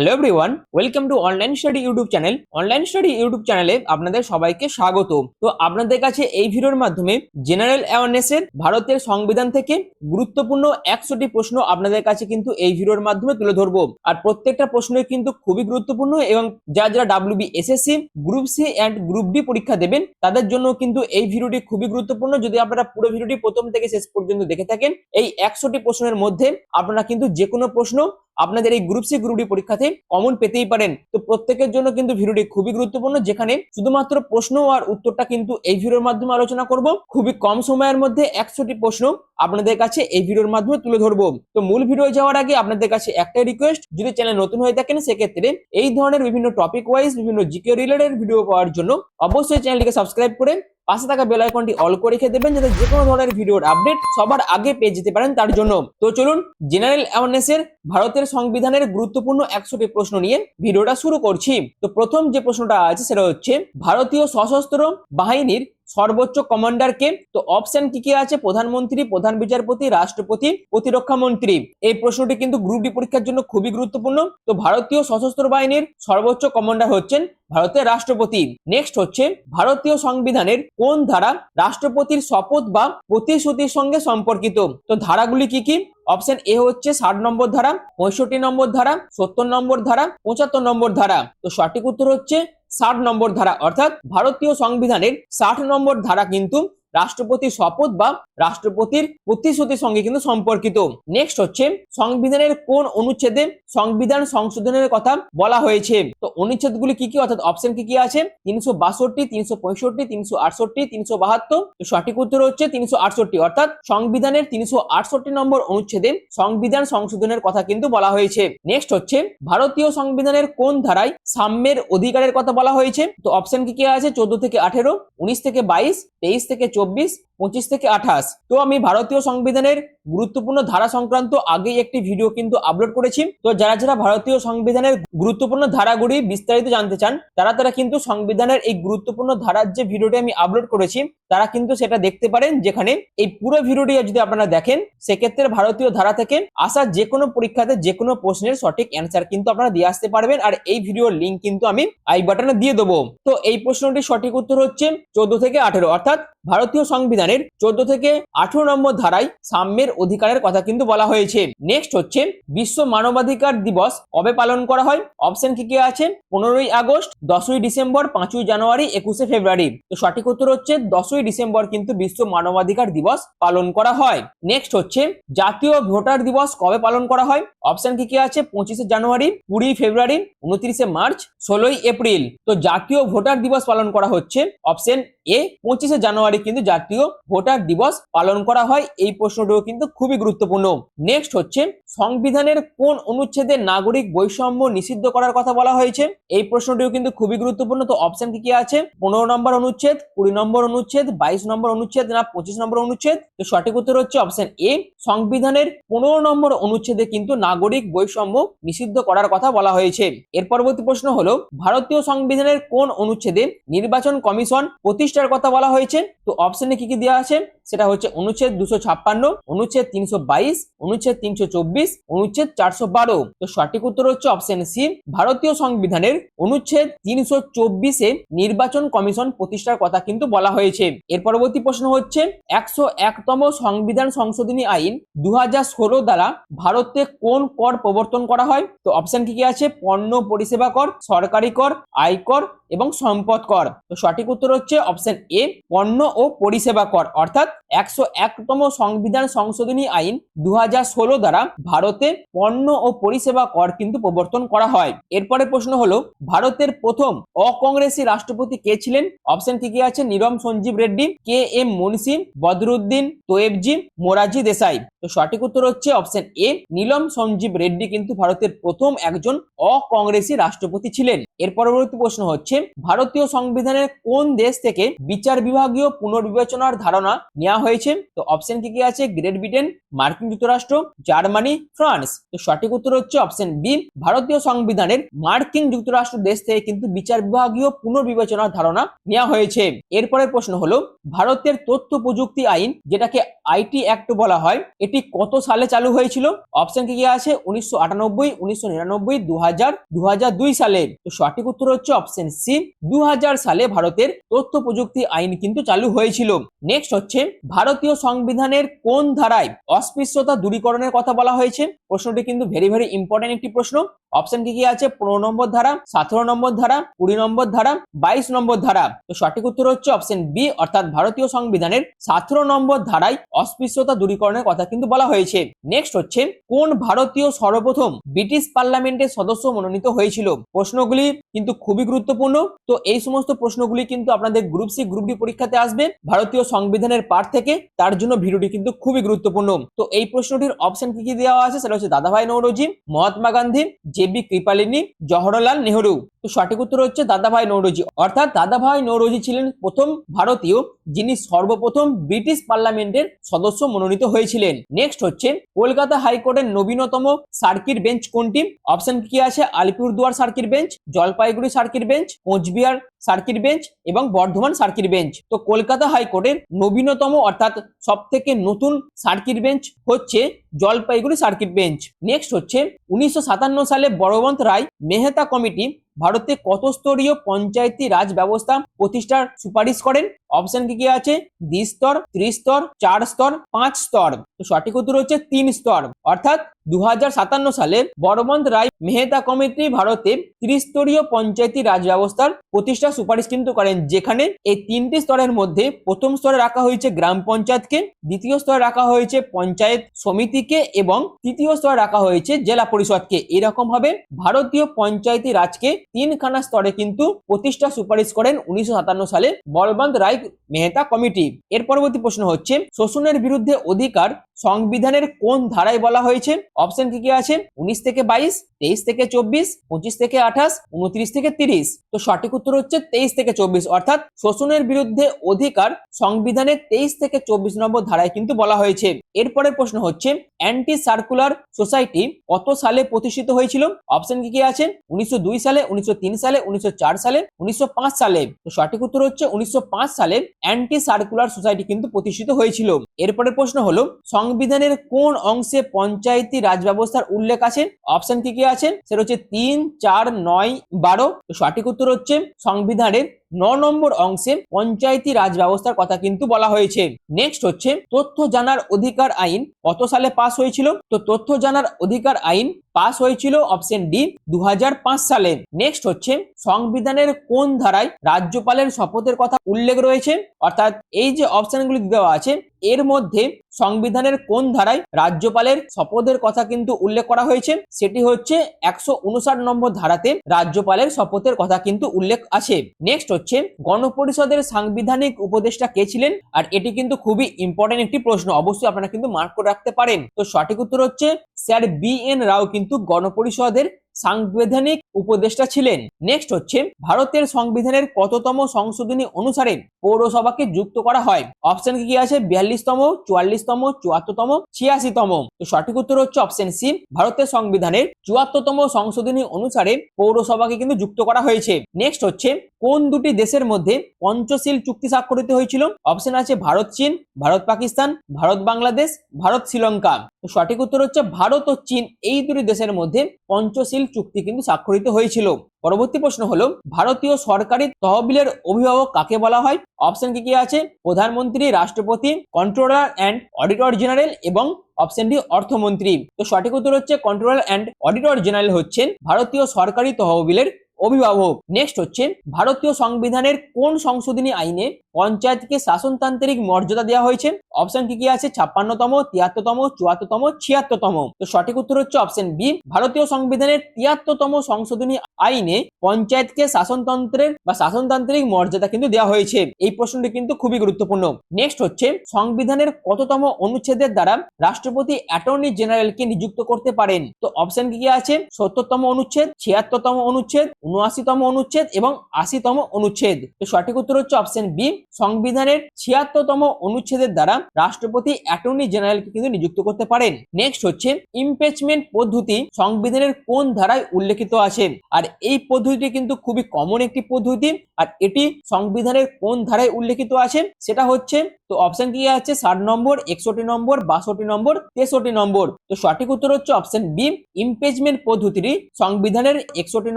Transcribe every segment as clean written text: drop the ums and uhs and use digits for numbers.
Hello everyone, welcome to online study YouTube channel. Online study YouTube চ্যানেলে আপনাদের সবাইকে স্বাগত। তো আপনাদের কাছে এই ভিডিওর মাধ্যমে জেনারেল অ্যাওয়ারনেসের ভারতের সংবিধান থেকে গুরুত্বপূর্ণ 100টি প্রশ্ন আপনাদের কাছে কিন্তু এই ভিডিওর মাধ্যমে তুলে ধরবো। আর প্রত্যেকটা প্রশ্নই কিন্তু খুবই গুরুত্বপূর্ণ এবং যারা WB SSC group C and group D পরীক্ষা দেবেন তাদের জন্য কিন্তু এই ভিডিওটি খুবই গুরুত্বপূর্ণ। যদি আপনারা পুরো ভিডিওটি প্রথম থেকে শেষ পর্যন্ত দেখে থাকেন, এই 100টি প্রশ্নের মধ্যে আপনারা কিন্তু যে কোনো প্রশ্ন আপনাদের এই গ্রুপ সি গ্রুপ ডি পরীক্ষাতে কমন পেতেই পারেন। তো প্রত্যেকের জন্য কিন্তু ভিডিওটি খুবই গুরুত্বপূর্ণ, যেখানে শুধুমাত্র প্রশ্ন আর উত্তরটা কিন্তু এই ভিডিওর মাধ্যমে আলোচনা করব। খুবই কম সময়ের মধ্যে 100টি প্রশ্ন আপনাদের কাছে এই ভিডিওর মাধ্যমে তুলে ধরবো। তো মূল ভিডিও যাওয়ার আগে আপনাদের কাছে একটাই রিকোয়েস্ট, যদি চ্যানেল নতুন হয়ে থাকেন সেক্ষেত্রে এই ধরনের বিভিন্ন টপিক ওয়াইজ বিভিন্ন জিকে রিলেটেড ভিডিও পাওয়ার জন্য অবশ্যই চ্যানেলটিকে সাবস্ক্রাইব করে পাশে থাকা বেল আইকনটি অল করে রেখে দেবেন, যাতে যে কোনো ধরনের ভিডিওর আপডেট সবার আগে পেয়ে যেতে পারেন তার জন্য। তো চলুন জেনারেল অ্যাওয়ারনেসের ভারতের সংবিধানের গুরুত্বপূর্ণ 100টি প্রশ্ন নিয়ে ভিডিওটা শুরু করছি। তো প্রথম যে প্রশ্নটা আছে সেটা হচ্ছে ভারতীয় সশস্ত্র বাহিনীর সর্বোচ্চ কমান্ডার কে? তো অপশন কি কি আছে? প্রধানমন্ত্রী, প্রধান বিচারপতি, রাষ্ট্রপতি, প্রতিরক্ষা মন্ত্রী। এই প্রশ্নটি কিন্তু গ্রুপ ডি পরীক্ষার জন্য খুবই গুরুত্বপূর্ণ। তো ভারতীয় সশস্ত্র বাহিনীর সর্বোচ্চ কমান্ডার হচ্ছেন ভারতের রাষ্ট্রপতি। নেক্সট হচ্ছে ভারতীয় সংবিধানের কোন ধারা রাষ্ট্রপতির শপথ বা প্রতিশ্রুতির সঙ্গে সম্পর্কিত? তো ধারাগুলি কি কি? অপশন এ হচ্ছে 60 নম্বর ধারা, 65 নম্বর ধারা, 70 নম্বর ধারা, 75 নম্বর ধারা। তো সঠিক উত্তর হচ্ছে 60 নম্বর ধারা, অর্থাৎ ভারতীয় সংবিধানের 60 নম্বর ধারা কিন্তু রাষ্ট্রপতির শপথ বা রাষ্ট্রপতির প্রতিশ্রুতির সঙ্গে কিন্তু সম্পর্কিত। নেক্সট হচ্ছে সংবিধানের কোন অনুচ্ছেদে সংবিধান সংশোধনের কথা বলা হয়েছে? তো অনুচ্ছেদগুলি কি কি, অর্থাৎ অপশন কি কি আছে? 362, 365, 368, 372। তো সঠিক উত্তর হচ্ছে 368, অর্থাৎ সংবিধানের 368 নম্বর অনুচ্ছেদে সংবিধান সংশোধনের কথা কিন্তু বলা হয়েছে। নেক্সট হচ্ছে ভারতীয় সংবিধানের কোন ধারায় সাম্যের অধিকারের কথা বলা হয়েছে? তো অপশন কি কি আছে? 14 থেকে 18, 19 থেকে 22, 23 থেকে 24, 25 থেকে 28। তো আমি ভারতীয় সংবিধানের গুরুত্বপূর্ণ ধারা সংক্রান্ত আগেই একটি ভিডিও কিন্তু আপলোড করেছি। তো যারা যারা ভারতীয় সংবিধানের গুরুত্বপূর্ণ ধারাগুলি বিস্তারিত জানতে চান তারা কিন্তু সংবিধানের এই গুরুত্বপূর্ণ ধারার যে ভিডিওটি আমি আপলোড করেছি তারা কিন্তু সেটা দেখতে পারেন, যেখানে এই পুরো ভিডিওটি যদি আপনারা দেখেন সেক্ষেত্রে ভারতীয় ধারা থেকে আসা যে কোনো পরীক্ষাতে যে কোনো প্রশ্নের সঠিক অ্যান্সার কিন্তু আপনারা দিয়ে আসতে পারবেন। আর এই ভিডিওর লিঙ্ক কিন্তু আমি আই বাটনে দিয়ে দেবো। তো এই প্রশ্নটির সঠিক উত্তর হচ্ছে 14 থেকে 18, অর্থাৎ ভারতীয় সংবিধানের 14 থেকে 18 নম্বর ধারায় সাম্যের অধিকারের কথা কিন্তু বলা হয়েছে। নেক্সট হচ্ছে বিশ্ব মানবাধিকার দিবস কবে পালন করা হয়? অপশন কি কি আছে? 15ই আগস্ট, 10ই ডিসেম্বর, 5ই জানুয়ারি, 21শে ফেব্রুয়ারি। তো সঠিক উত্তর হচ্ছে 10ই ডিসেম্বর কিন্তু বিশ্ব মানবাধিকার দিবস পালন করা হয়। নেক্সট হচ্ছে জাতীয় ভোটার দিবস কবে পালন করা হয়? অপশন কি কি আছে? 25শে জানুয়ারি, 20ই ফেব্রুয়ারি, 29শে মার্চ, 16ই এপ্রিল। তো জাতীয় ভোটার দিবস পালন করা হচ্ছে অপশন এ, 25শে জানুয়ারি কিন্তু জাতীয় ভোটার দিবস পালন করা হয়। এই প্রশ্নটিও কিন্তু খুবই গুরুত্বপূর্ণ। নেক্সট হচ্ছে সংবিধানের কোন অনুচ্ছেদে নাগরিক বৈষম্য নিষিদ্ধ করার কথা বলা হয়েছে? এই প্রশ্নটিও কিন্তু খুবই গুরুত্বপূর্ণ। তো অপশন কি কি আছে? 15 নম্বর অনুচ্ছেদ, 20 নম্বর অনুচ্ছেদ, 22 নম্বর অনুচ্ছেদ, না 25 নম্বর অনুচ্ছেদ? তো সঠিক উত্তর হচ্ছে অপশন এ, সংবিধানের 15 নম্বর অনুচ্ছেদে কিন্তু নাগরিক বৈষম্য নিষিদ্ধ করার কথা বলা হয়েছে। এর পরবর্তী প্রশ্ন হলো ভারতীয় সংবিধানের কোন অনুচ্ছেদে নির্বাচন কমিশন প্রতিষ্ঠার কথা বলা হয়েছে? তো অপশনে কি কি দেওয়া আছে? সেটা হচ্ছে অনুচ্ছেদ 256, অনুচ্ছেদ 322, অনুচ্ছেদ 324, অনুচ্ছেদ 412। তো সঠিক উত্তর হচ্ছে অপশন সি, ভারতীয় সংবিধানের অনুচ্ছেদ 324-এ নির্বাচন কমিশন প্রতিষ্ঠার কথা কিন্তু বলা হয়েছে। এর পরবর্তী প্রশ্ন হচ্ছে 101তম সংবিধান সংশোধনী আইন 2016 দ্বারা ভারতে কোন কর প্রবর্তন করা হয়? তো অপশন কি কি আছে? পণ্য পরিষেবা কর, সরকারি কর, আয়কর এবং সম্পদ কর। তো সঠিক উত্তর হচ্ছে অপশন এ, পণ্য ও পরিষেবা কর, অর্থাৎ 101তম সংবিধান সংশোধনী আইন 2016 দ্বারা ভারতে পণ্য ও পরিষেবা কর কিন্তু প্রবর্তন করা হয়। এরপরে প্রশ্ন হলো ভারতের প্রথম অকংগ্রেসী রাষ্ট্রপতি কে ছিলেন? অপশন কি কি আছে? নীলম সঞ্জীব রেড্ডি, কে এম মুনসি, বদরুদ্দিন তোয়েবজি, মোরারজি দেশাই। তো সঠিক উত্তর হচ্ছে অপশন এ, নীলম সঞ্জীব রেড্ডি কিন্তু ভারতের প্রথম একজন অকংগ্রেসী রাষ্ট্রপতি ছিলেন। এর পরবর্তী প্রশ্ন হচ্ছে ভারতীয় সংবিধানের কোন দেশ থেকে বিচার বিভাগীয় পুনর্বিবেচনার ধারণা নেওয়া হয়েছে? তো অপশন কি কি আছে? গ্রেট ব্রিটেন, মার্কিন যুক্তরাষ্ট্র, জার্মানি, ফ্রান্স। তো সঠিক উত্তর হচ্ছে অপশন বি, ভারতীয় সংবিধানের মার্কিন যুক্তরাষ্ট্র দেশ থেকে কিন্তু বিচার বিভাগীয় পুনর্বিবেচনার ধারণা নেওয়া হয়েছে। এরপরের প্রশ্ন হলো ভারতের তথ্য প্রযুক্তি আইন, যেটাকে আইটি অ্যাক্ট বলা হয়, এটি এটি কত সালে চালু হয়েছিল? অপশন কি আছে? 1998, 1999, 2000, 2002 সালে। তো সঠিক উত্তর হচ্ছে অপশন সি, 2000 সালে ভারতের তথ্য প্রযুক্তি আইন কিন্তু চালু হয়েছিল। নেক্সট হচ্ছে ভারতীয় সংবিধানের কোন ধারায় অস্পৃশ্যতা দূরীকরণের কথা বলা হয়েছে? প্রশ্নটি কিন্তু ভেরি ভেরি ইম্পর্টেন্ট একটি প্রশ্ন। অপশন কি আছে? 15 নম্বর ধারা, 17 নম্বর ধারা, 20 নম্বর ধারা, 22 নম্বর ধারা। তো সঠিক উত্তর হচ্ছে অপশন বি, অর্থাৎ ভারতীয় সংবিধানের 17 নম্বর ধারায় অস্পৃশ্যতা দূরীকরণের কথা কিন্তু বলা হয়েছে। নেক্সট হচ্ছে কোন ভারতীয় সর্বপ্রথম ব্রিটিশ পার্লামেন্টের সদস্য মনোনীত হয়েছিল? প্রশ্নগুলি কিন্তু খুবই গুরুত্বপূর্ণ। তো এই সমস্ত প্রশ্নগুলি কিন্তু আপনাদের গ্রুপ সি, গ্রুপ ডি পরীক্ষাতে আসবে ভারতীয় সংবিধানের পার্ট থেকে, তার জন্য ভিডিওটি কিন্তু খুবই গুরুত্বপূর্ণ। তো এই প্রশ্নটির অপশন কি কি দেওয়া আছে সেটা হচ্ছে দাদাভাই নওরোজি, মহাত্মা গান্ধী, জেবি কৃপালিনী, জওহরলাল নেহরু। তো সঠিক উত্তর হচ্ছে দাদাভাই নওরোজি, অর্থাৎ দাদাভাই নওরোজি ছিলেন প্রথম ভারতীয় যিনি সর্বপ্রথম ব্রিটিশ পার্লামেন্টের সদস্য মনোনীত হয়েছিলেন। নেক্সট হচ্ছে কলকাতা হাইকোর্টের নবীনতম সার্কিট বেঞ্চ কোনটি? অপশন কি আছে? Alipurduar circuit bench, Jalpaiguri circuit bench, Coochbehar circuit bench এবং বর্ধমান সার্কিট বেঞ্চ। তো কলকাতা হাইকোর্টের নবীনতম অর্থাৎ সব থেকে নতুন সার্কিট বেঞ্চ হচ্ছে জলপাইগুড়ি সার্কিট বেঞ্চ। নেক্সট হচ্ছে 1957 সালে বলবন্ত রায় মেহতা কমিটি ভারতে কত স্তরীয় পঞ্চায়েতি রাজ ব্যবস্থা প্রতিষ্ঠার সুপারিশ করেন? অপশন কি কি আছে? দ্বিস্তর, ত্রিস্তর, 4 স্তর, 5 স্তর। তো সঠিক উত্তর হচ্ছে 3 স্তর, অর্থাৎ 2057 সালে বলবন্ত রায় মেহতা কমিটি ভারতে ত্রিস্তরীয় পঞ্চায়েতি রাজ ব্যবস্থার প্রতিষ্ঠা সুপারিশ কিন্তু করেন, যেখানে এই 3টি স্তরের মধ্যে প্রথম স্তরে রাখা হয়েছে গ্রাম পঞ্চায়েতকে, দ্বিতীয় স্তরে রাখা হয়েছে পঞ্চায়েত সমিতিকে এবং তৃতীয় স্তরে রাখা হয়েছে জেলা পরিষদকে। এরকম ভাবে ভারতীয় পঞ্চায়েতি রাজকে 3খানা স্তরে কিন্তু প্রতিষ্ঠা সুপারিশ করেন 1957 সালে বলবন্ত রায় মেহতা কমিটি। এর পরবর্তী প্রশ্ন হচ্ছে শোষণের বিরুদ্ধে অধিকার সংবিধানের কোন ধারায় বলা হয়েছে? অপশন কি কি আছে? 19 থেকে 22, 23 থেকে 24, 25 থেকে 28, 29 থেকে 30। তো সঠিক উত্তর হচ্ছে 23 থেকে 24, অর্থাৎ শোষণের বিরুদ্ধে অধিকার সংবিধানের 23 থেকে 24 নম্বর ধারায় কিন্তু বলা হয়েছে। এরপরের প্রশ্ন হচ্ছে অ্যান্টি সার্কুলার সোসাইটি কত সালে প্রতিষ্ঠিত হয়েছিল? অপশন কি কি আছে? 1902 সালে, 1903 সালে, 1904 সালে, 1905 সালে। তো সঠিক উত্তর হচ্ছে 1905 সালে অ্যান্টি সার্কুলার সোসাইটি কিন্তু প্রতিষ্ঠিত হয়েছিল। এরপরের প্রশ্ন হলো সংবিধানের কোন অংশে পঞ্চায়েতি রাজ ব্যবস্থার উল্লেখ আছে? অপশন কি কি আছে? সেটা হচ্ছে 3, 4, 9, 12। তো সঠিক উত্তর হচ্ছে সংবিধানের 9 নম্বর অংশে পঞ্চায়েতি রাজ ব্যবস্থার কথা কিন্তু বলা হয়েছে। নেক্সট হচ্ছে তথ্য জানার অধিকার আইন কত সালে পাস হয়েছিল? তো তথ্য জানার অধিকার আইন পাস হয়েছিল অপশন ডি 2005 সালে। নেক্সট হচ্ছে সংবিধানের কোন ধারায় রাজ্যপালের শপথের কথা উল্লেখ রয়েছে? অর্থাৎ এই যে অপশনগুলি দেওয়া আছে এর মধ্যে সংবিধানের কোন ধারায় রাজ্যপালের শপথের কথা কিন্তু উল্লেখ করা হয়েছে? সেটি হচ্ছে 159 নম্বর ধারাতে রাজ্যপালের শপথের কথা কিন্তু উল্লেখ আছে। নেক্সট হচ্ছে গণপরিষদের সাংবিধানিক উপদেষ্টা কে ছিলেন? আর এটি কিন্তু খুবই ইম্পর্টেন্ট একটি প্রশ্ন, অবশ্যই আপনারা কিন্তু মার্ক করে রাখতে পারেন। তো সঠিক উত্তর হচ্ছে স্যার BN রাও কিন্তু গণপরিষদের সাংবিধানিক উপদেষ্টা ছিলেন। নেক্সট হচ্ছে ভারতের সংবিধানের কততম সংশোধনী অনুসারে পৌরসভাকে যুক্ত করা হয়? অপশন কি কি আছে? 42তম, 44তম, 74তম, 86তম। তো সঠিক উত্তর হচ্ছে অপশন সি, ভারতের সংবিধানের 74তম সংশোধনী অনুসারে পৌরসভাকে কিন্তু যুক্ত করা হয়েছে। নেক্সট হচ্ছে কোন দুটি দেশের মধ্যে পঞ্চশীল চুক্তি স্বাক্ষরিত হয়েছিল? অপশন আছে ভারত চীন, ভারত পাকিস্তান, ভারত বাংলাদেশ, ভারত শ্রীলঙ্কা। তো সঠিক উত্তর হচ্ছে ভারত ও চীন, এই দুটি দেশের মধ্যে পঞ্চশীল চুক্তি কিন্তু স্বাক্ষরিত হয়েছিল। পরবর্তী প্রশ্ন হলো ভারতীয় সরকারি তহবিলের অভিভাবক কাকে বলা হয়? অপশন কি কি আছে? প্রধানমন্ত্রী, রাষ্ট্রপতি, কন্ট্রোলার অ্যান্ড অডিটর জেনারেল এবং অপশন ডি অর্থমন্ত্রী। তো সঠিক উত্তর হচ্ছে কন্ট্রোলার অ্যান্ড অডিটর জেনারেল হচ্ছেন ভারতীয় সরকারি তহবিলের অভিভাবক। নেক্সট হচ্ছে ভারতীয় সংবিধানের কোন সংশোধনী আইনে পঞ্চায়েতকে শাসনতান্ত্রিক মর্যাদা দেওয়া হয়েছে? অপশন কি কি আছে? 56তম, 73তম, 74তম, 76তম। তো সঠিক উত্তর হচ্ছে অপশন বি, ভারতীয় সংবিধানের 73তম সংশোধনী আইনে পঞ্চায়েতকে শাসনতন্ত্রের বা শাসনতান্ত্রিক মর্যাদা কিন্তু দেওয়া হয়েছে। এই প্রশ্নটি কিন্তু খুবই গুরুত্বপূর্ণ। নেক্সট হচ্ছে সংবিধানের কততম অনুচ্ছেদের দ্বারা রাষ্ট্রপতি অ্যাটর্নি জেনারেলকে নিযুক্ত করতে পারেন? তো অপশন কি কি আছে? 70তম অনুচ্ছেদ, 76তম অনুচ্ছেদ, 79তম অনুচ্ছেদ এবং 80তম অনুচ্ছেদ। তো সঠিক উত্তর হচ্ছে অপশন বি, সংবিধানের 76তম অনুচ্ছেদের দ্বারা রাষ্ট্রপতি অ্যাটর্নি জেনারেলকে কিন্তু নিযুক্ত করতে পারেন। নেক্সট হচ্ছে ইমপিচমেন্ট পদ্ধতি সংবিধানের কোন ধারায় উল্লেখিত আছে? আর এই পদ্ধতিটি কিন্তু খুবই কমন একটি পদ্ধতি, আর এটি সংবিধানের কোন ধারায় উল্লেখিত আছে সেটা হচ্ছে, তো অপশন কি আছে 60 নম্বর, 61 নম্বর, 62 নম্বর, 63 নম্বর। তো সঠিক উত্তর হচ্ছে অপশন বি, ইমপিচমেন্ট পদ্ধতিটি সংবিধানের 61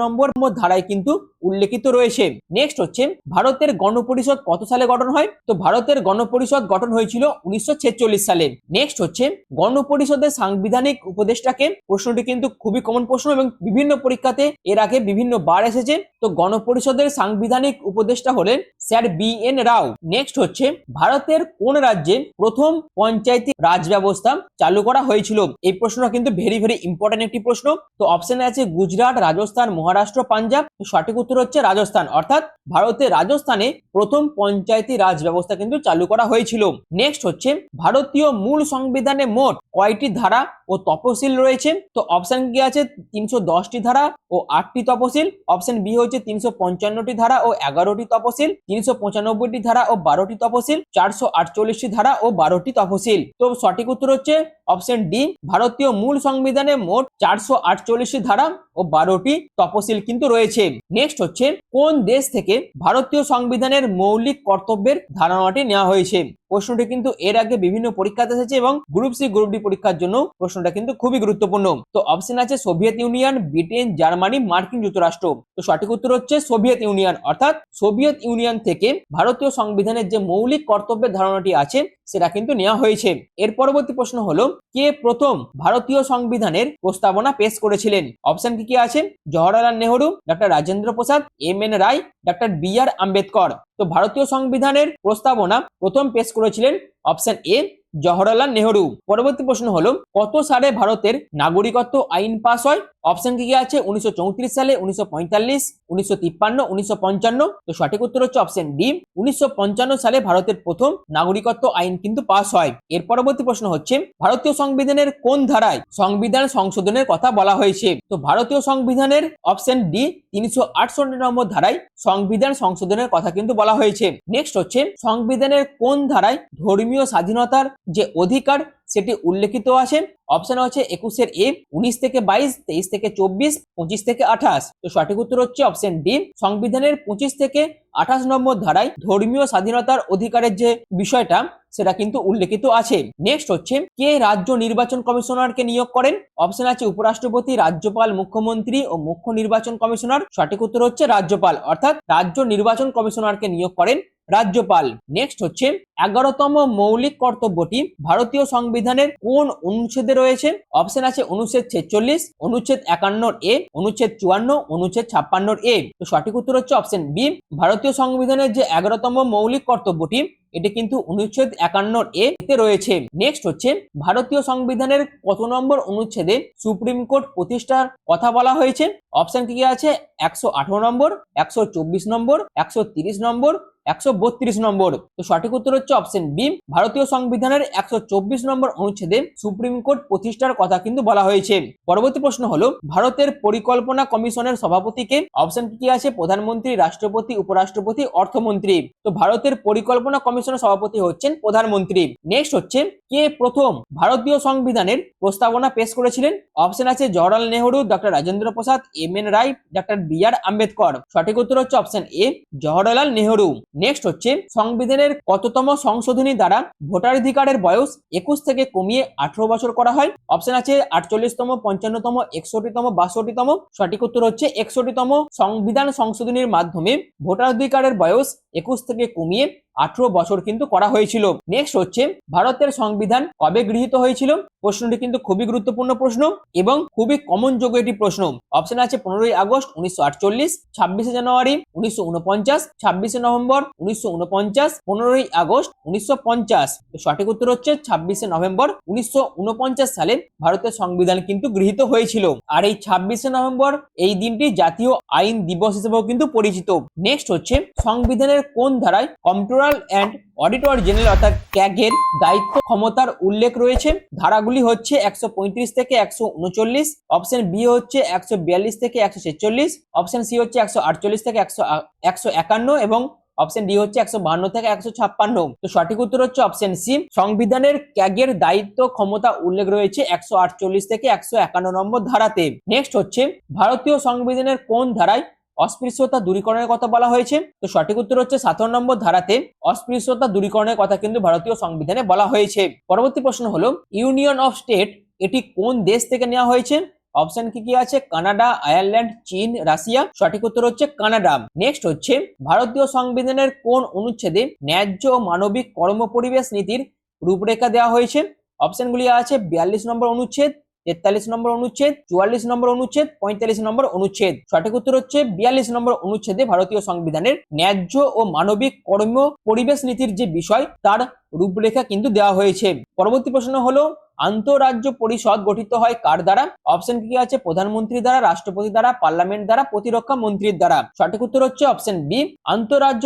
নম্বর ধারায় কিন্তু উল্লেখিত রয়েছে। নেক্সট হচ্ছে ভারতের গণপরিষদ কত সালে গঠন হয়? তো ভারতের গণপরিষদ গঠন হয়েছিল 1946 সালে। নেক্সট হচ্ছে গণপরিষদের সাংবিধানিক উপদেষ্টাকে, প্রশ্নটি কিন্তু খুবই কমন প্রশ্ন এবং বিভিন্ন পরীক্ষাতে এর আগে বিভিন্ন বার এসেছে। তো গণপরিষদের সাংবিধানিক উপদেষ্টা হলেন স্যার BN রাও। নেক্সট হচ্ছে ভারতের কোন রাজ্যে প্রথম পঞ্চায়েতি রাজ ব্যবস্থা চালু করা হয়েছিল? এই প্রশ্নটা কিন্তু ভেরি ইম্পর্টেন্ট একটি প্রশ্ন। তো অপশনে আছে গুজরাট, রাজস্থান, মহারাষ্ট্র, পাঞ্জাব। তো সঠিক উত্তর হচ্ছে রাজস্থান, অর্থাৎ ভারতের রাজস্থানে প্রথম পঞ্চায়েতি রাজ ব্যবস্থা কিন্তু চালু করা হয়েছিল। নেক্সট হচ্ছে ভারতীয় মূল সংবিধানে মোট কয়টি ধারা ও তফসিল রয়েছে? তো অপশন কি আছে 310টি ধারা ও 8টি তফসিল। অপশন বি হচ্ছে 355টি ধারা ও 11টি তফসিল, 395টি ধারা ও 12টি তফসিল, 448টি ধারা ও 12টি তফসিল। তো সঠিক উত্তর হচ্ছে অপশন ডি, ভারতীয় মূল সংবিধানে মোট 448টি ধারা ও 12টি তফসিল কিন্তু রয়েছে। নেক্সট হচ্ছে কোন দেশ থেকে ভারতীয় সংবিধানের মৌলিক কর্তব্যের ধারণাটি নেওয়া হয়েছে? প্রশ্নটি কিন্তু এর আগে বিভিন্ন পরীক্ষাতে এসেছে এবং গ্রুপ সি গ্রুপ ডি পরীক্ষার জন্য প্রশ্নটা কিন্তু খুবই গুরুত্বপূর্ণ। তো অপশন আছে সোভিয়েত ইউনিয়ন, ব্রিটেন, জার্মানি, মার্কিন যুক্তরাষ্ট্র। তো সঠিক উত্তর হচ্ছে সোভিয়েত ইউনিয়ন, অর্থাৎ সোভিয়েত ইউনিয়ন থেকে ভারতীয় সংবিধানের যে মৌলিক কর্তব্যের ধারণাটি আছে সেটা কিন্তু নেওয়া হয়েছে। এর পরবর্তী প্রশ্ন হলো কে প্রথম ভারতীয় সংবিধানের প্রস্তাবনা পেশ করেছিলেন? অপশন কি আছে জওহরলাল নেহরু, ডক্টর রাজেন্দ্র প্রসাদ, MN রায়, ডক্টর BR আম্বেদকর। তো ভারতীয় সংবিধানের প্রস্তাবনা প্রথম পেশ করেছিলেন অপশন এ জওহরলাল নেহরু। পরবর্তী প্রশ্ন হলো কত সালে ভারতের নাগরিকত্ব আইন পাস হয়? অপশন কি আছে 1934 সালে, 1945, 1953, 1955। তো সঠিক উত্তর হচ্ছে অপশন ডি 1955 সালে ভারতের প্রথম নাগরিকত্ব আইন কিন্তু পাস হয়। এর পরবর্তী প্রশ্ন হচ্ছে ভারতীয় সংবিধানের কোন ধারায় সংবিধান সংশোধনের কথা বলা হয়েছে? তো ভারতীয় সংবিধানের অপশন ডি 368 নম্বর ধারায় সংবিধান সংশোধনের কথা কিন্তু বলা হয়েছে। নেক্সট হচ্ছে সংবিধানের কোন ধারায় ধর্মীয় স্বাধীনতার যে অধিকার সেটি উল্লেখিত আছে? অপশন আছে 21 এ, 19 থেকে 22, 23 থেকে 24, 25 থেকে 28। তো সঠিক উত্তর হচ্ছে অপশন ডি সংবিধানের 25 থেকে 28 নম্বর ধারায় ধর্মীয় স্বাধীনতার অধিকারের যে বিষয়টা সেটা কিন্তু উল্লেখিত আছে। নেক্সট হচ্ছে কে রাজ্য নির্বাচন কমিশনারকে নিয়োগ করেন? অপশন আছে উপরাষ্ট্রপতি, রাজ্যপাল, মুখ্যমন্ত্রী ও মুখ্য নির্বাচন কমিশনার। সঠিক উত্তর হচ্ছে রাজ্যপাল, অর্থাৎ রাজ্য নির্বাচন কমিশনারকে নিয়োগ করেন রাজ্যপাল। নেক্সট হচ্ছে 11তম মৌলিক কর্তব্যটি ভারতীয় সংবিধানের কোন অনুচ্ছেদে রয়েছে? অপশন আছে অনুচ্ছেদ 46, অনুচ্ছেদ 51 এ, অনুচ্ছেদ 54, অনুচ্ছেদ 56 এ। তো সঠিক উত্তর হচ্ছে অপশন বি, ভারতীয় সংবিধানের যে 11তম মৌলিক কর্তব্যটি এটি কিন্তু অনুচ্ছেদ 51 এ তে রয়েছে। নেক্সট হচ্ছে ভারতীয় সংবিধানের কত নম্বর অনুচ্ছেদে সুপ্রিম কোর্ট প্রতিষ্ঠার কথা বলা হয়েছে? অপশন কি আছে 118 নম্বর, 124 নম্বর, 130 নম্বর, 132 নম্বর। তো সঠিক উত্তর হচ্ছে অপশন বি, ভারতীয় সংবিধানের 124 নম্বর অনুচ্ছেদে সুপ্রিম কোর্ট প্রতিষ্ঠার কথা কিন্তু বলা হয়েছে। পরবর্তী প্রশ্ন হলো ভারতের পরিকল্পনা কমিশনের সভাপতি কে? অপশন কি আছে প্রধানমন্ত্রী, রাষ্ট্রপতি, উপরাষ্ট্রপতি, অর্থমন্ত্রী। তো ভারতের পরিকল্পনা কমিশনের সভাপতি হচ্ছেন প্রধানমন্ত্রী। নেক্সট হচ্ছে কে প্রথম ভারতীয় সংবিধানের প্রস্তাবনা পেশ করেছিলেন? অপশন আছে জওহরলাল নেহরু, ডক্টর রাজেন্দ্র প্রসাদ, MN রায়, ডক্টর BR আম্বেদকর। সঠিক উত্তর হচ্ছে option A Jawaharlal Nehru. Next হচ্ছে সংবিধানের কততম সংশোধনী দ্বারা ভোটাধিকারের বয়স 21 থেকে কমিয়ে 18 বছর করা হয়? অপশন আছে 48তম, 55তম, 61তম, 62তম। সঠিক উত্তর হচ্ছে 61তম সংবিধান সংশোধনীর মাধ্যমে ভোটাধিকারের বয়স 21 থেকে কমিয়ে 18 বছর কিন্তু করা হয়েছিল। নেক্সট হচ্ছে ভারতের সংবিধান কবে গৃহীত হয়েছিল? প্রশ্নটি কিন্তু খুবই গুরুত্বপূর্ণ প্রশ্ন এবং খুবই কমন যোগ্য একটি প্রশ্ন। অপশন আছে 15ই আগস্ট 1948, 26শে জানুয়ারি 1949, 26শে নভেম্বর 1949, 15ই আগস্ট 1950। তো সঠিক উত্তর হচ্ছে 26শে নভেম্বর 1949 সালে ভারতের সংবিধান কিন্তু গৃহীত হয়েছিল। আর এই 26শে নভেম্বর এই দিনটি জাতীয় আইন দিবস হিসেবেও কিন্তু পরিচিত। নেক্সট হচ্ছে সংবিধানের কোন ধারায় কম্পট্রোলার অ্যান্ড অডিটর জেনারেল অর্থাৎ ক্যাগের দায়িত্ব ক্ষমতার উল্লেখ রয়েছে? ধারাগুলি হচ্ছে 135 থেকে 139, অপশন বি হচ্ছে 142 থেকে 146, অপশন সি হচ্ছে 148 থেকে 151 এবং অপশন ডি হচ্ছে 152 থেকে 156। তো সঠিক উত্তর হচ্ছে অপশন সি, সংবিধানের ক্যাগের দায়িত্ব ক্ষমতা উল্লেখ রয়েছে 148 থেকে 151 নম্বর ধারাতে। নেক্সট হচ্ছে ভারতীয় সংবিধানের কোন ধারায় অস্পৃশ্যতা দূরীকরণের কথা বলা হয়েছে? তো সঠিক উত্তর হচ্ছে 17 নম্বর ধারাতে অস্পৃশ্যতা দূরীকরণের কথা কিন্তু ভারতীয় সংবিধানে বলা হয়েছে। পরবর্তী প্রশ্ন হলো ইউনিয়ন অফ স্টেট এটি কোন দেশ থেকে নেওয়া হয়েছে? অপশন কি কি আছে? কানাডা, আয়ারল্যান্ড, চীন, রাশিয়া। সঠিক উত্তর হচ্ছে কানাডা। নেক্সট হচ্ছে ভারতীয় সংবিধানের কোন অনুচ্ছেদে ন্যায্য ও মানবিক কর্মপরিবেশ নীতির রূপরেখা দেওয়া হয়েছে? অপশনগুলি আছে 42 নম্বর অনুচ্ছেদ, 43 নম্বর অনুচ্ছেদ, 44 নম্বর অনুচ্ছেদ, 45 নম্বর অনুচ্ছেদ। সঠিক উত্তর হচ্ছে 42 নম্বর অনুচ্ছেদে ভারতীয় সংবিধানের ন্যায্য ও মানবিক কর্ম পরিবেশ নীতির যে বিষয় তার রূপরেখা কিন্তু দেওয়া হয়েছে। পরবর্তী প্রশ্ন হলো আন্তঃরাজ্য পরিষদ গঠিত হয় কার দ্বারা? অপশন কি আছে? প্রধানমন্ত্রী দ্বারা, রাষ্ট্রপতি দ্বারা, পার্লামেন্ট দ্বারা, প্রতিরক্ষা মন্ত্রীর দ্বারা। সঠিক উত্তর হচ্ছে অপশন বি, আন্তঃরাজ্য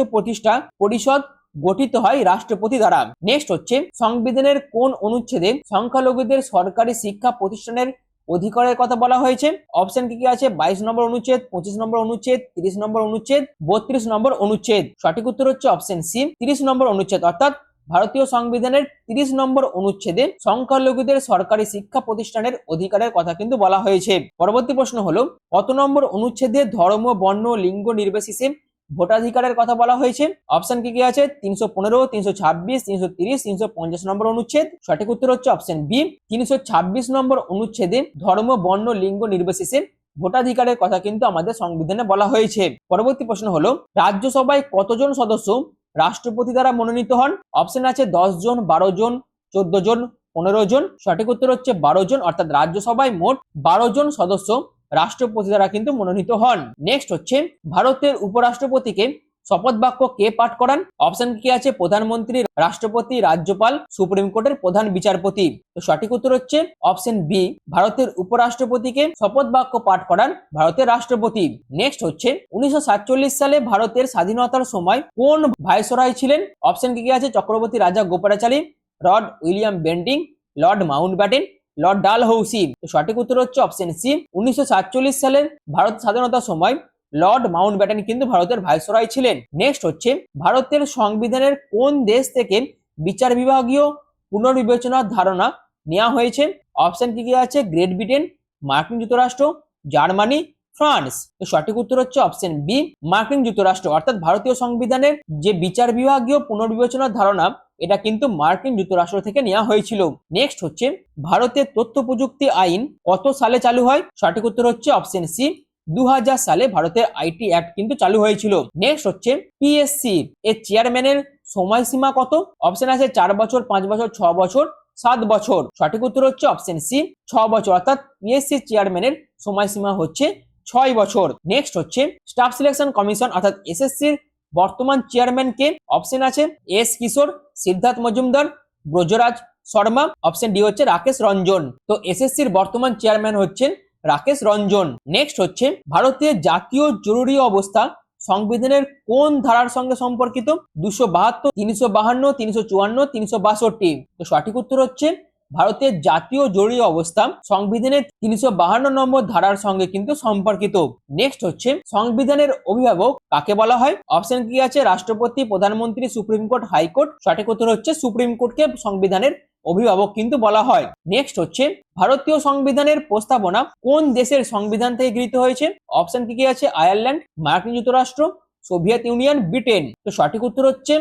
পরিষদ গঠিত হয় রাষ্ট্রপতি দ্বারা। নেক্সট হচ্ছে সংবিধানের কোন অনুচ্ছেদে সংখ্যালঘুদের সরকারি শিক্ষা প্রতিষ্ঠানের অধিকারের কথা বলা হয়েছে? অপশন কি কি আছে? 22 নম্বর অনুচ্ছেদ, 25 নম্বর অনুচ্ছেদ, 30 নম্বর অনুচ্ছেদ, 32 নম্বর অনুচ্ছেদ। সঠিক উত্তর হচ্ছে অপশন সি, 30 নম্বর অনুচ্ছেদ। অর্থাৎ ভারতীয় সংবিধানের 30 নম্বর অনুচ্ছেদে সংখ্যালঘুদের সরকারি শিক্ষা প্রতিষ্ঠানের অধিকারের কথা কিন্তু বলা হয়েছে। পরবর্তী প্রশ্ন হলো কত নম্বর অনুচ্ছেদে ধর্ম, বর্ণ, লিঙ্গ নির্বিশেষে ভোটাধিকারের কথা বলা হয়েছে? অপশন কি কি আছে? 315, 326, 330, 350 নম্বর অনুচ্ছেদ। সঠিক উত্তর হচ্ছে অপশন বি, 326 নম্বর অনুচ্ছেদে ধর্ম, বর্ণ, লিঙ্গ নির্বিশেষে ভোটাধিকারের কথা কিন্তু আমাদের সংবিধানে বলা হয়েছে। পরবর্তী প্রশ্ন হলো রাজ্যসভায় কতজন সদস্য রাষ্ট্রপতি দ্বারা মনোনীত হন? অপশন আছে 10 জন, 12 জন, 14 জন, 15 জন। সঠিক উত্তর হচ্ছে 12 জন। অর্থাৎ রাজ্যসভায় মোট 12 জন সদস্য রাষ্ট্রপতি দ্বারা কিন্তু মনোনীত হন। নেক্সট হচ্ছে ভারতের উপরাষ্ট্রপতিকে শপথ বাক্য কে পাঠ করান? অপশন কি আছে? প্রধানমন্ত্রী, রাষ্ট্রপতি, রাজ্যপাল, সুপ্রিম কোর্টের প্রধান বিচারপতি। তো সঠিক উত্তর হচ্ছে অপশন বি, ভারতের উপরাষ্ট্রপতিকে শপথ বাক্য পাঠ করান ভারতের রাষ্ট্রপতি। নেক্সট হচ্ছে 1947 সালে ভারতের স্বাধীনতার সময় কোন ভাইসরয় ছিলেন? অপশন কি আছে? চক্রবর্তী রাজা Gopalachari, Lord William Bentinck, Lord Mountbatten, Lord Dalhousie. তো সঠিক উত্তর হচ্ছে অপশন সি, 1947 সালের ভারত স্বাধীনতার সময় লর্ড মাউন্টব্যাটেন কিন্তু ভারতের ভাইসরয় ছিলেন। নেক্সট হচ্ছে ভারতের সংবিধানের কোন দেশ থেকে বিচার বিভাগীয় পুনর্বিবেচনার ধারণা নেওয়া হয়েছে? অপশন কি কি আছে? গ্রেট ব্রিটেন, মার্কিন যুক্তরাষ্ট্র, জার্মানি, ফ্রান্স। তো সঠিক উত্তর হচ্ছে অপশন বি, মার্কিন যুক্তরাষ্ট্র। অর্থাৎ ভারতীয় সংবিধানের যে বিচার বিভাগীয় পুনর্বিবেচনার ধারণা এটা কিন্তু মার্কিন যুক্তরাষ্ট্র থেকে নেওয়া হয়েছিল। নেক্সট হচ্ছে ভারতের তথ্য প্রযুক্তি আইন কত সালে চালু হয়? সঠিক উত্তর হচ্ছে অপশন সি, 2000 সালে ভারতের আইটি অ্যাক্ট কিন্তু চালু হয়েছিল। নেক্সট হচ্ছে পিএসসি এর চেয়ারম্যানের সময়সীমা কত? অপশন আছে 4 বছর, 5 বছর, 6 বছর, 7 বছর। সঠিক উত্তর হচ্ছে অপশন সি, 6 বছর। অর্থাৎ পিএসসি চেয়ারম্যানের সময়সীমা হচ্ছে 6 বছর। নেক্সট হচ্ছে স্টাফ সিলেকশন কমিশন অর্থাৎ এসএসসির বর্তমান চেয়ারম্যান কে? অপশন আছে এস কিশোর, সিদ্ধার্থ মজুমদার, ব্রজরাজ শর্মা। অপশন ডি হচ্ছে রাকেশ রঞ্জন। তো এসএসসির বর্তমান চেয়ারম্যান হচ্ছেন রাকেশ রঞ্জন। নেক্সট হচ্ছে ভারতের জাতীয় জরুরি অবস্থা সংবিধানের কোন ধারার সঙ্গে সম্পর্কিত? 272, 352, 354, 362। তো সঠিক উত্তর হচ্ছে ভারতের জাতীয় জরুরি অবস্থা সংবিধানের 352 নম্বর ধারার সঙ্গে কিন্তু সম্পর্কিত। নেক্সট হচ্ছে সংবিধানের অভিভাবক কাকে বলা হয়? অপশন কি আছে? রাষ্ট্রপতি, প্রধানমন্ত্রী, সুপ্রিম কোর্ট, হাইকোর্ট। সঠিক উত্তর হচ্ছে সুপ্রিম কোর্টকে সংবিধানের অভিভাবক কিন্তু বলা হয়। নেক্সট হচ্ছে ভারতীয় সংবিধানের প্রস্তাবনা কোন দেশের সংবিধান থেকে গৃহীত হয়েছে? অপশন কি কি আছে? আয়ারল্যান্ড, মার্কিন যুক্তরাষ্ট্র, সোভিয়েত ইউনিয়ন, ব্রিটেন। তো সঠিক উত্তর হচ্ছে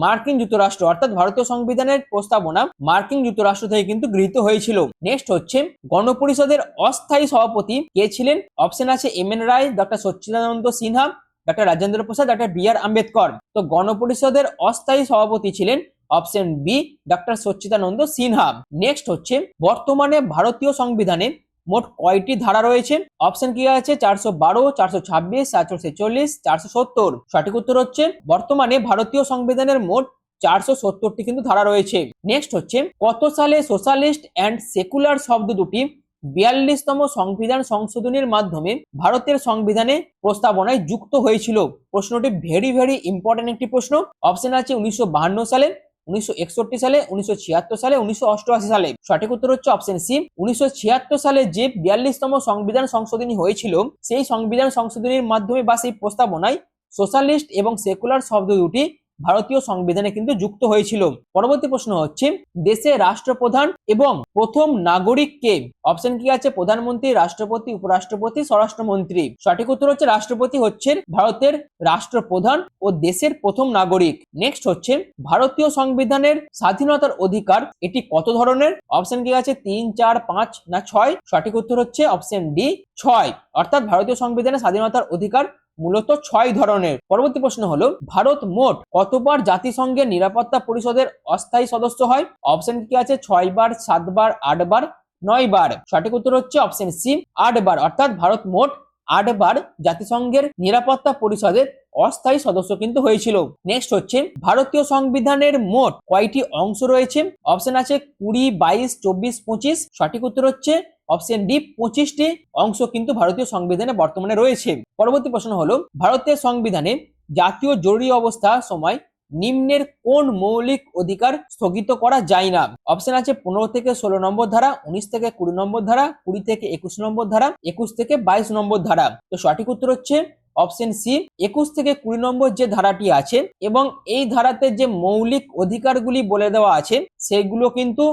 মার্কিন যুক্তরাষ্ট্র। অর্থাৎ ভারতীয় সংবিধানের প্রস্তাবনা মার্কিন যুক্তরাষ্ট্র থেকে কিন্তু গৃহীত হয়েছিল। নেক্সট হচ্ছে গণপরিষদের অস্থায়ী সভাপতি কে ছিলেন? অপশন আছে এম এন রায়, ডক্টর সচ্চিদানন্দ Sinha, doctor Rajendra Prasad, doctor B আর আম্বেদকর। তো গণপরিষদের অস্থায়ী সভাপতি ছিলেন অপশন বি, ডক্টর সচ্চিদানন্দ সিনহা। নেক্সট হচ্ছে বর্তমানে ভারতীয় সংবিধানে মোট কয়টি ধারা রয়েছে? অপশন কি আছে? 412, 426, 446, 470। সঠিক উত্তর হচ্ছে বর্তমানে ভারতীয় সংবিধানের মোট 470টি কিন্তু ধারা রয়েছে। নেক্সট হচ্ছে কত সালে সোশ্যালিস্ট অ্যান্ড সেকুলার শব্দ দুটি 42তম সংবিধান সংশোধনীর মাধ্যমে ভারতের সংবিধানে প্রস্তাবনায় যুক্ত হয়েছিল? প্রশ্নটি ভেরি ইম্পর্টেন্ট একটি প্রশ্ন। অপশন আছে 1952 সালে, 1961 সালে, 1976 সালে, 1988 সালে। সঠিক উত্তর হচ্ছে অপশন সি, 1976 সালে যে 42তম সংবিধান সংশোধনী হয়েছিল সেই সংবিধান সংশোধনীর মাধ্যমে বা সেই প্রস্তাবনায় সোশ্যালিস্ট এবং সেকুলার শব্দ দুটি ভারতীয় সংবিধানে কিন্তু যুক্ত হয়েছিল। পরবর্তী প্রশ্ন হচ্ছে দেশের রাষ্ট্রপ্রধান এবং প্রথম নাগরিক কে? অপশন কি আছে? প্রধানমন্ত্রী, রাষ্ট্রপতি, উপরাষ্ট্রপতি, স্বরাষ্ট্রমন্ত্রী। সঠিক উত্তর হচ্ছে রাষ্ট্রপতি হচ্ছেন ভারতের রাষ্ট্রপ্রধান ও দেশের প্রথম নাগরিক। নেক্সট হচ্ছে ভারতীয় সংবিধানের স্বাধীনতার অধিকার এটি কত ধরনের? অপশন কি আছে? 3, 4, 5 না 6? সঠিক উত্তর হচ্ছে অপশন ডি 6। অর্থাৎ ভারতীয় সংবিধানের স্বাধীনতার অধিকার মূলত 6 ধরনের। পরবর্তী প্রশ্ন হলো ভারত মোট কতবার জাতিসংঘের নিরাপত্তা পরিষদের অস্থায়ী সদস্য হয়? অপশন কি আছে? 6 বার, 7 বার, 8 বার, 9 বার। সঠিক উত্তর হচ্ছে অপশন সি 8 বার। অর্থাৎ ভারত মোট 8 বার জাতিসংঘের নিরাপত্তা পরিষদের অস্থায়ী সদস্য কিন্তু হয়েছিল। নেক্সট হচ্ছে ভারতীয় সংবিধানের মোট কয়টি অংশ রয়েছে? অপশন আছে 20, 22, 24, 25। সঠিক উত্তর হচ্ছে অপশন ডি 25টি অংশ কিন্তু ভারতীয় সংবিধানে বর্তমানে রয়েছে। পরবর্তী প্রশ্ন হলো ভারতের সংবিধানে জাতীয় জরুরি অবস্থা সময় নিম্নের কোন মৌলিক অধিকার স্থগিত করা যায় না? অপশন আছে 15 থেকে 16 নম্বর ধারা, 19 থেকে 20 নম্বর ধারা, 20 থেকে 21 নম্বর ধারা, 21 থেকে 22 নম্বর ধারা। তো সঠিক উত্তর হচ্ছে অপশন সি 21 থেকে 20 নম্বর যে ধারাটি আছে এবং এই ধারাতে যে মৌলিক অধিকারগুলি বলে দেওয়া আছে সেগুলো কিন্তু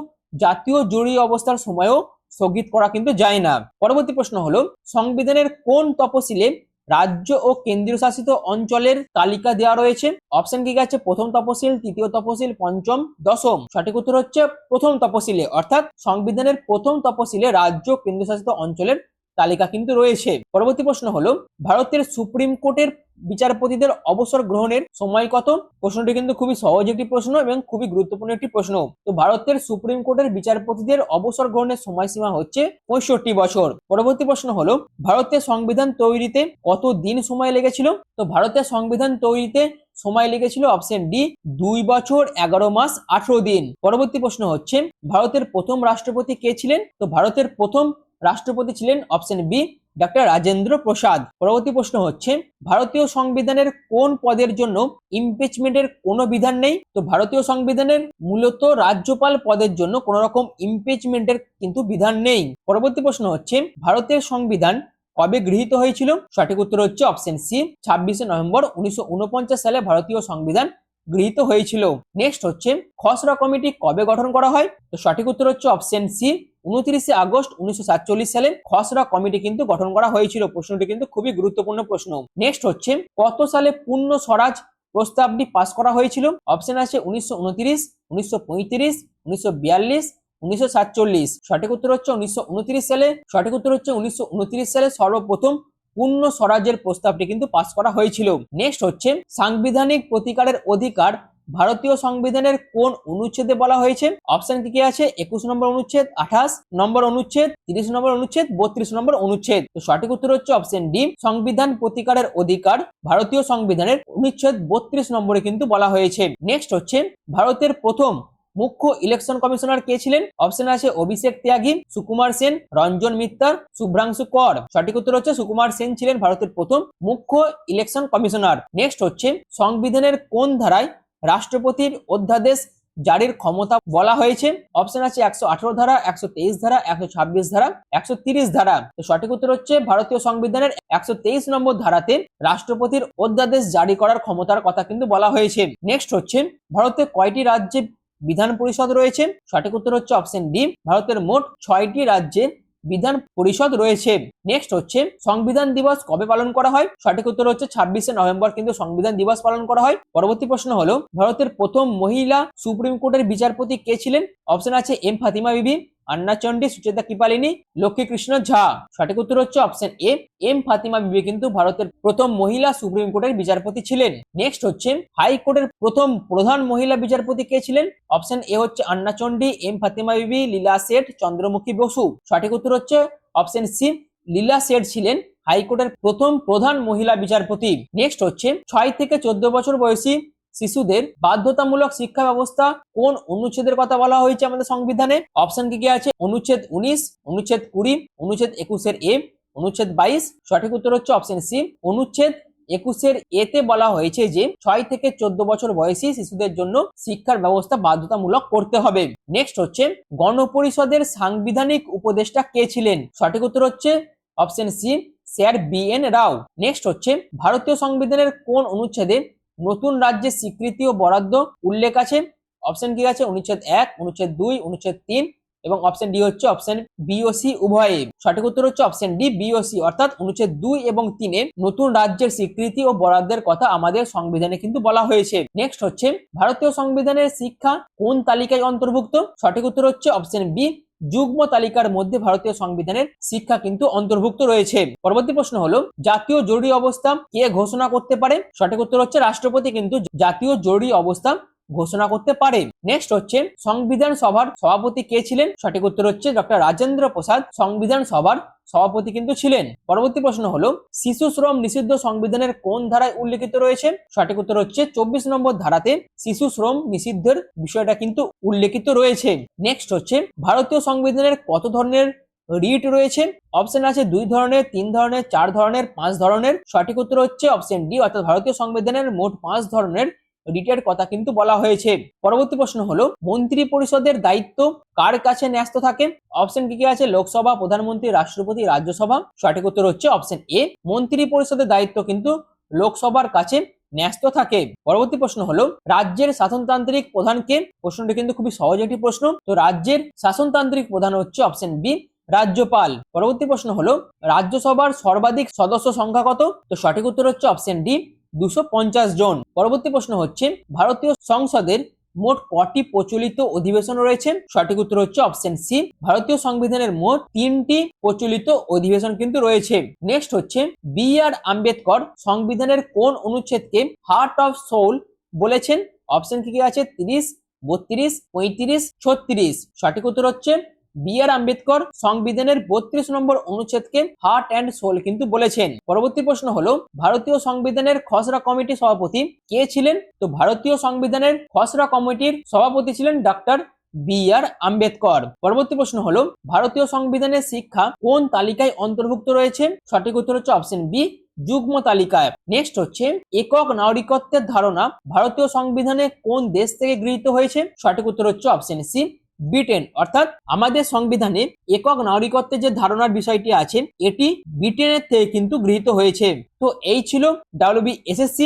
জাতীয় জরুরি অবস্থার সময়ও স্থগিত করা কিন্তু যায় না। পরবর্তী প্রশ্ন হলো সংবিধানের কোন তফসিলে রাজ্য ও কেন্দ্রীয় শাসিত অঞ্চলের তালিকা দেওয়া রয়েছে? অপশন কি আছে? প্রথম তফসিল, তৃতীয় তফসিল, পঞ্চম, দশম। সঠিক উত্তর হচ্ছে প্রথম তফসিলে। অর্থাৎ সংবিধানের প্রথম তফসিলে রাজ্য ও কেন্দ্রীয় শাসিত অঞ্চলের তালিকা কিন্তু রয়েছে। পরবর্তী প্রশ্ন হলো ভারতের সুপ্রিম কোর্টের বিচারপতিদের অবসর গ্রহণের সময় কত? প্রশ্নটি কিন্তু খুবই সহজ একটি প্রশ্ন এবং খুবই গুরুত্বপূর্ণ একটি প্রশ্ন। তো ভারতের সুপ্রিম কোর্টের বিচারপতিদের অবসর গ্রহণের সময়সীমা হচ্ছে 65 বছর। পরবর্তী প্রশ্ন হলো ভারতের সংবিধান তৈরিতে কত দিন সময় লেগেছিল? তো ভারতের সংবিধান তৈরিতে সময় লেগেছিল অপশন ডি 2 বছর 11 মাস 18 দিন। পরবর্তী প্রশ্ন হচ্ছে ভারতের প্রথম রাষ্ট্রপতি কে ছিলেন? তো ভারতের প্রথম রাষ্ট্রপতি ছিলেন option B doctor Rajendra Prasad. পরবর্তী প্রশ্ন হচ্ছে ভারতীয় সংবিধানের কোন পদের জন্য ইমপিচমেন্টের কোনো বিধান নেই? তো ভারতীয় সংবিধানের মূলত রাজ্যপাল পদের জন্য কোন রকম ইমপিচমেন্টের কিন্তু বিধান নেই। পরবর্তী প্রশ্ন হচ্ছে ভারতের সংবিধান কবে গৃহীত হয়েছিল? সঠিক উত্তর হচ্ছে অপশন সি 26 নভেম্বর 1949 সালে ভারতীয় সংবিধান গৃহীত হয়েছিল। নেক্সট হচ্ছে খসড়া কমিটি কবে গঠন করা হয়? তো সঠিক উত্তর হচ্ছে অপশন সি 29 আগস্ট 1947 সালে খসড়া কমিটি কিন্তু গঠন করা হয়েছিল। প্রশ্নটি কিন্তু খুবই গুরুত্বপূর্ণ প্রশ্ন। নেক্সট হচ্ছে কত সালে পূর্ণ স্বরাজ প্রস্তাবটি পাস করা হয়েছিল? অপশন আছে 1929, 1935, 1942, 1947। সঠিক উত্তর হচ্ছে 1929 সালে। সঠিক উত্তর হচ্ছে 1929 সালে সর্বপ্রথম পূর্ণ স্বরাজের প্রস্তাবটি কিন্তু পাস করা হয়েছিল। নেক্সট হচ্ছে সাংবিধানিক প্রতিকারের অধিকার ভারতীয় সংবিধানের কোন অনুচ্ছেদে বলা হয়েছে? অপশন কি আছে? 21 নম্বর অনুচ্ছেদ, 28 নম্বর অনুচ্ছেদ, 30 নম্বর অনুচ্ছেদ, 32 নম্বর অনুচ্ছেদ। তো সঠিক উত্তর হচ্ছে অপশন ডি সংবিধান প্রতিকারের অধিকার ভারতীয় সংবিধানের অনুচ্ছেদ 32 নম্বরে কিন্তু বলা হয়েছে। নেক্সট হচ্ছে ভারতের প্রথম মুখ্য ইলেকশন কমিশনার কে ছিলেন? অপশন আছে অভিষেক ত্যাগী, সুকুমার সেন, রঞ্জন মিত্তার, শুভ্রাংশু কর। সঠিক উত্তর হচ্ছে সুকুমার সেন ছিলেন ভারতের প্রথম মুখ্য ইলেকশন কমিশনার। নেক্সট হচ্ছে সংবিধানের কোন ধারায় রাষ্ট্রপতির অধ্যাদেশ জারির ক্ষমতা বলা হয়েছে? অপশন আছে 118 ধারা, 123 ধারা, 126 ধারা, 130 ধারা। তো সঠিক উত্তর হচ্ছে ভারতীয় সংবিধানের 123 নম্বর ধারাতে রাষ্ট্রপতির অধ্যাদেশ জারি করার ক্ষমতার কথা কিন্তু বলা হয়েছে। নেক্সট হচ্ছে ভারতে কয়টি রাজ্যে বিধান পরিষদ রয়েছে? সঠিক উত্তর হচ্ছে অপশন ডি ভারতের মোট 6টি রাজ্যে বিধান পরিষদ রয়েছে। নেক্সট হচ্ছে সংবিধান দিবস কবে পালন করা হয়? সঠিক উত্তর হচ্ছে 26 নভেম্বর কিন্তু সংবিধান দিবস পালন করা হয়। পরবর্তী প্রশ্ন হলো ভারতের প্রথম মহিলা সুপ্রিম কোর্টের বিচারপতি কে ছিলেন? অপশন আছে এম ফাতিমা বিবি, আন্না চন্ডী, সুচেতা কৃপালিনী, লক্ষ্মী কৃষ্ণ ঝা। সঠিক উত্তর হচ্ছে অপশন এ এম ফাতিমা বিবি কিন্তু ভারতের প্রথম মহিলা সুপ্রিম কোর্টের বিচারপতি ছিলেন। নেক্সট হচ্ছে হাইকোর্টের প্রথম প্রধান মহিলা বিচারপতি কে ছিলেন? অপশন এ হচ্ছে আন্না চন্ডী, এম ফাতিমা বিবি, লীলা সেঠ, চন্দ্রমুখী বসু। সঠিক উত্তর হচ্ছে অপশন সি লীলা সেঠ ছিলেন হাইকোর্টের প্রথম প্রধান মহিলা বিচারপতি। নেক্সট হচ্ছে 6 থেকে 14 বছর বয়সী শিশুদের বাধ্যতামূলক শিক্ষা ব্যবস্থা কোন অনুচ্ছেদের কথা বলা হয়েছে আমাদের সংবিধানে? অপশন কি আছে? অনুচ্ছেদ 19, অনুচ্ছেদ 20, অনুচ্ছেদ 21 এ, অনুচ্ছেদ 22। সঠিক উত্তর হচ্ছে অপশন সি অনুচ্ছেদ 21 এতে বলা হয়েছে যে 6 থেকে 14 বছর বয়সী শিশুদের জন্য শিক্ষার ব্যবস্থা বাধ্যতামূলক করতে হবে। নেক্সট হচ্ছে গণপরিষদের সাংবিধানিক উপদেষ্টা কে ছিলেন? সঠিক উত্তর হচ্ছে option C sir B N Rao. Next হচ্ছে ভারতীয় সংবিধানের কোন অনুচ্ছেদে নতুন রাজ্যের স্বীকৃতি ও বরাদ্দ উল্লেখ আছে? অপশন কি আছে? অনুচ্ছেদ 1, অনুচ্ছেদ 2, অনুচ্ছেদ 3 এবং অপশন ডি হচ্ছে অপশন বি ও সি উভয়ে। সঠিক উত্তর হচ্ছে অপশন ডি বি ও সি, অর্থাৎ অনুচ্ছেদ 2 এবং 3 এ নতুন রাজ্যের স্বীকৃতি ও বরাদ্দের কথা আমাদের সংবিধানে কিন্তু বলা হয়েছে। নেক্সট হচ্ছে ভারতীয় সংবিধানের শিক্ষা কোন তালিকায় অন্তর্ভুক্ত? সঠিক উত্তর হচ্ছে অপশন বি, যুগ্ম তালিকার মধ্যে ভারতীয় সংবিধানের শিক্ষা কিন্তু অন্তর্ভুক্ত রয়েছে। পরবর্তী প্রশ্ন হলো জাতীয় জরুরি অবস্থা কে ঘোষণা করতে পারে? সঠিক উত্তর হচ্ছে রাষ্ট্রপতি কিন্তু জাতীয় জরুরি অবস্থা ঘোষণা করতে পারে। নেক্সট হচ্ছে সংবিধান সভার সভাপতি কে ছিলেন? সঠিক উত্তর হচ্ছে ডক্টর রাজেন্দ্র প্রসাদ সংবিধান সভার সভাপতি কিন্তু ছিলেন। পরবর্তী প্রশ্ন হলো শিশু শ্রম নিষিদ্ধ সংবিধানের কোন ধারায় উল্লেখিত রয়েছে? সঠিক উত্তর হচ্ছে 24 নম্বর ধারাতে শিশু শ্রম নিষিদ্ধের বিষয়টা কিন্তু উল্লেখিত রয়েছে। নেক্সট হচ্ছে ভারতীয় সংবিধানের কত ধরনের রিট রয়েছে? অপশন আছে 2 ধরনের, 3 ধরনের, 4 ধরনের, 5 ধরনের। সঠিক উত্তর হচ্ছে অপশন ডি, অর্থাৎ ভারতীয় সংবিধানের মোট 5 ধরনের রিটের কথা কিন্তু বলা হয়েছে। পরবর্তী প্রশ্ন হলো মন্ত্রী পরিষদের দায়িত্ব কার কাছে ন্যস্ত থাকে? অপশন কি আছে? লোকসভা, প্রধানমন্ত্রী, রাষ্ট্রপতি, রাজ্যসভা। সঠিক উত্তর হচ্ছে অপশন এ, মন্ত্রী পরিষদের দায়িত্ব কিন্তু লোকসভার কাছে ন্যস্ত থাকে। পরবর্তী প্রশ্ন হলো রাজ্যের শাসনতান্ত্রিক প্রধানকে? প্রশ্নটি কিন্তু খুবই সহজ একটি প্রশ্ন। তো রাজ্যের শাসনতান্ত্রিক প্রধান হচ্ছে অপশন বি, রাজ্যপাল। পরবর্তী প্রশ্ন হলো রাজ্যসভার সর্বাধিক সদস্য সংখ্যা কত? তো সঠিক উত্তর হচ্ছে অপশন ডি, 250 জন। পরবর্তী প্রশ্ন হচ্ছে ভারতীয় সংসদের মোট কটি প্রচলিত অধিবেশন রয়েছে? সঠিক উত্তর হচ্ছে অপশন সি, ভারতীয় সংবিধানের মোট 3টি প্রচলিত অধিবেশন কিন্তু রয়েছে। নেক্সট হচ্ছে বি আর আম্বেদকর সংবিধানের কোন অনুচ্ছেদকে হার্ট অফ সোল বলেছেন? অপশন কি আছে? 30, 32, 35, 36। সঠিক উত্তর হচ্ছে বি আর আম্বেদকর সংবিধানের 32 নম্বর অনুচ্ছেদকে হার্ট অ্যান্ড সোল কিন্তু বলেছেন। পরবর্তী প্রশ্ন হলো ভারতীয় সংবিধানের খসড়া কমিটির সভাপতি কে ছিলেন? তো ভারতীয় সংবিধানের খসড়া কমিটির সভাপতি ছিলেন ডক্টর বি আর আম্বেদকর। পরবর্তী প্রশ্ন হলো ভারতীয় সংবিধানের শিক্ষা কোন তালিকায় অন্তর্ভুক্ত রয়েছে? সঠিক উত্তর হচ্ছে অপশন বি, যুগ্ম তালিকায়। নেক্সট হচ্ছে একক নাগরিকত্বের ধারণা ভারতীয় সংবিধানে কোন দেশ থেকে গৃহীত হয়েছে? সঠিক উত্তর হচ্ছে অপশন সি, ব্রিটেন। অর্থাৎ আমাদের সংবিধানে একক নাগরিকত্বের যে ধারণার বিষয়টি আছে এটি ব্রিটেনের থেকে কিন্তু গৃহীত হয়েছে। তো এই ছিল WBSSC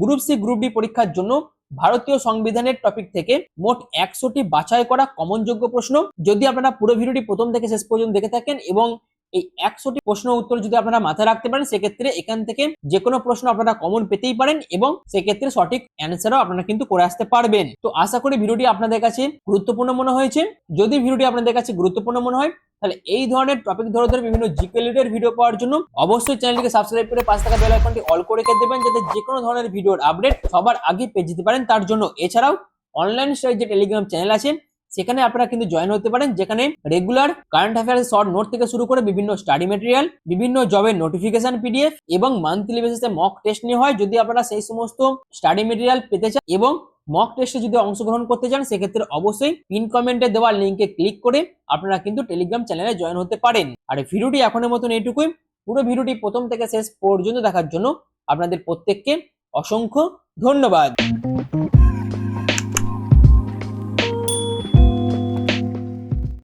group C group D পরীক্ষার জন্য ভারতীয় সংবিধানের টপিক থেকে মোট 100টি বাছাই করা কমনযোগ্য প্রশ্ন। যদি আপনারা পুরো ভিডিওটি প্রথম থেকে শেষ পর্যন্ত দেখে থাকেন এবং এই 100টি প্রশ্ন উত্তর যদি আপনারা মাথায় রাখতে পারেন সেক্ষেত্রে এখান থেকে যে কোনো প্রশ্ন আপনারা কমন পেতেই পারেন এবং সেক্ষেত্রে সঠিক অ্যান্সারও আপনারা কিন্তু করে আসতে পারবেন। তো আশা করি ভিডিওটি আপনাদের কাছে গুরুত্বপূর্ণ মনে হয়েছে। যদি ভিডিওটি আপনাদের কাছে গুরুত্বপূর্ণ মনে হয় তাহলে এই ধরনের টপিক ধরে ধরে বিভিন্ন জিকে রিলেটেড ভিডিও পাওয়ার জন্য অবশ্যই চ্যানেলটিকে সাবস্ক্রাইব করে পাশে থাকা বেল আইকনটি অল করে রেখে দেবেন যাতে যে কোনো ধরনের ভিডিওর আপডেট সবার আগে পেয়ে যেতে পারেন তার জন্য। এছাড়াও অনলাইন স্টাডি যে টেলিগ্রাম চ্যানেল আছে সেখানে আপনারা কিন্তু জয়েন হতে পারেন, যেখানে regular current affairs short note থেকে শুরু করে বিভিন্ন স্টাডি ম্যাটেরিয়াল, বিভিন্ন জবের নোটিফিকেশন পিডিএফ এবং মান্থলি বেসিসে মক টেস্ট নিয়ে হয়। যদি আপনারা সেই সমস্ত স্টাডি ম্যাটেরিয়াল পেতে চান এবং মক টেস্টে যদি অংশগ্রহণ করতে চান সেক্ষেত্রে অবশ্যই পিন কমেন্টে দেওয়া লিঙ্কে ক্লিক করে আপনারা কিন্তু টেলিগ্রাম চ্যানেলে জয়েন হতে পারেন। আর ভিডিওটি এখনের মতন এইটুকুই। পুরো ভিডিওটি প্রথম থেকে শেষ পর্যন্ত দেখার জন্য আপনাদের প্রত্যেককে অসংখ্য ধন্যবাদ।